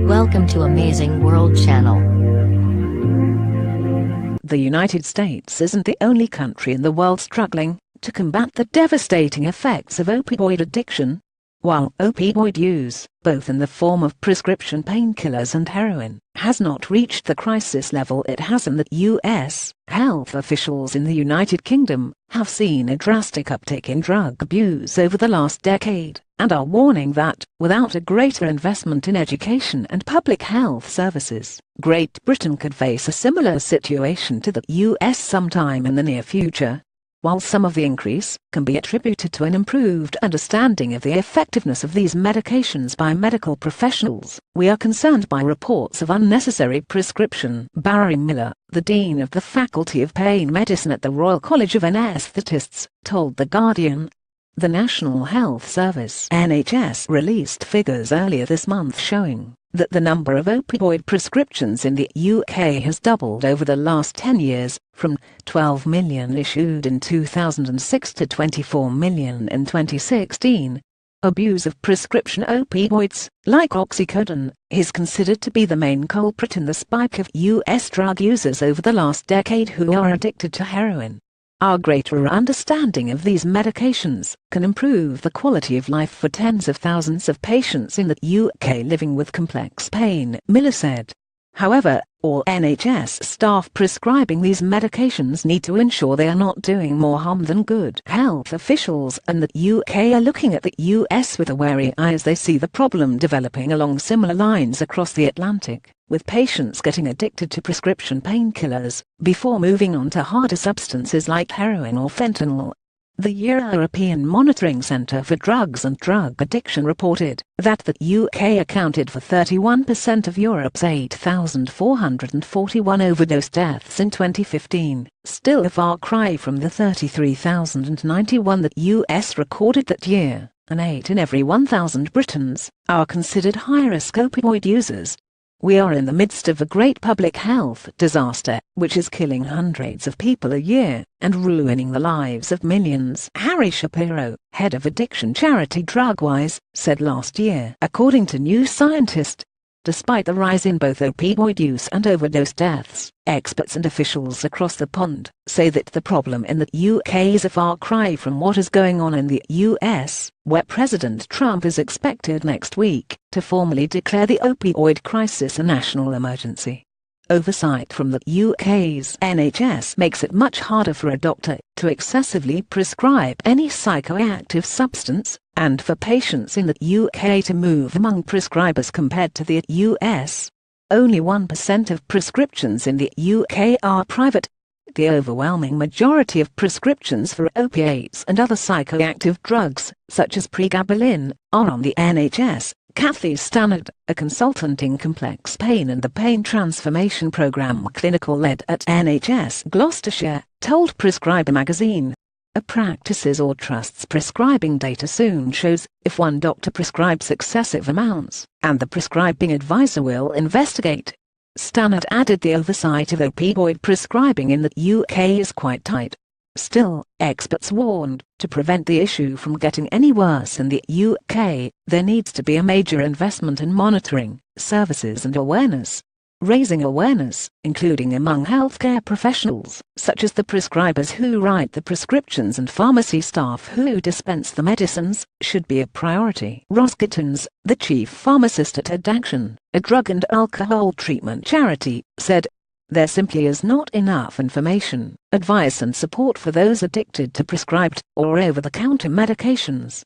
Welcome to Amazing World Channel. The United States isn't the only country in the world struggling to combat the devastating effects of opioid addiction. While opioid use, both in the form of prescription painkillers and heroin, has not reached the crisis level it has in the U.S., health officials in the United Kingdom have seen a drastic uptick in drug abuse over the last decade, and are warning that, without a greater investment in education and public health services, Great Britain could face a similar situation to the U.S. sometime in the near future. While some of the increase can be attributed to an improved understanding of the effectiveness of these medications by medical professionals, we are concerned by reports of unnecessary prescription. Barry Miller, the Dean of the Faculty of Pain Medicine at the Royal College of Anaesthetists, told The Guardian. The National Health Service (NHS) released figures earlier this month showing that the number of opioid prescriptions in the UK has doubled over the last 10 years, from 12 million issued in 2006 to 24 million in 2016. Abuse of prescription opioids, like oxycodone, is considered to be the main culprit in the spike of US drug users over the last decade who are addicted to heroin. Our greater understanding of these medications can improve the quality of life for tens of thousands of patients in the UK living with complex pain, Miller said. However, all NHS staff prescribing these medications need to ensure they are not doing more harm than good. Health officials in the UK are looking at the US with a wary eye as they see the problem developing along similar lines across the Atlantic, with patients getting addicted to prescription painkillers before moving on to harder substances like heroin or fentanyl. The European Monitoring Centre for Drugs and Drug Addiction reported that the UK accounted for 31% of Europe's 8,441 overdose deaths in 2015, still a far cry from the 33,091 that US recorded that year, and 8 in every 1,000 Britons are considered high-risk opioid users. We are in the midst of a great public health disaster, which is killing hundreds of people a year and ruining the lives of millions, Harry Shapiro, head of addiction charity DrugWise, said last year, according to New Scientist. Despite the rise in both opioid use and overdose deaths, experts and officials across the pond say that the problem in the UK is a far cry from what is going on in the US, where President Trump is expected next week to formally declare the opioid crisis a national emergency. Oversight from the UK's NHS makes it much harder for a doctor to excessively prescribe any psychoactive substance, and for patients in the UK to move among prescribers compared to the US. Only 1% of prescriptions in the UK are private. The overwhelming majority of prescriptions for opiates and other psychoactive drugs, such as pregabalin, are on the NHS. Kathy Stannard, a consultant in complex pain and the Pain Transformation Programme clinical lead at NHS Gloucestershire, told Prescriber magazine. A practices or trust's prescribing data soon shows if one doctor prescribes excessive amounts, and the prescribing advisor will investigate. Stannard added the oversight of opioid prescribing in the UK is quite tight. Still, experts warned, to prevent the issue from getting any worse in the UK, there needs to be a major investment in monitoring, services and awareness. Raising awareness, including among healthcare professionals, such as the prescribers who write the prescriptions and pharmacy staff who dispense the medicines, should be a priority. Ross Gittins, the chief pharmacist at Addiction, a drug and alcohol treatment charity, said, "There simply is not enough information, advice and support for those addicted to prescribed or over-the-counter medications.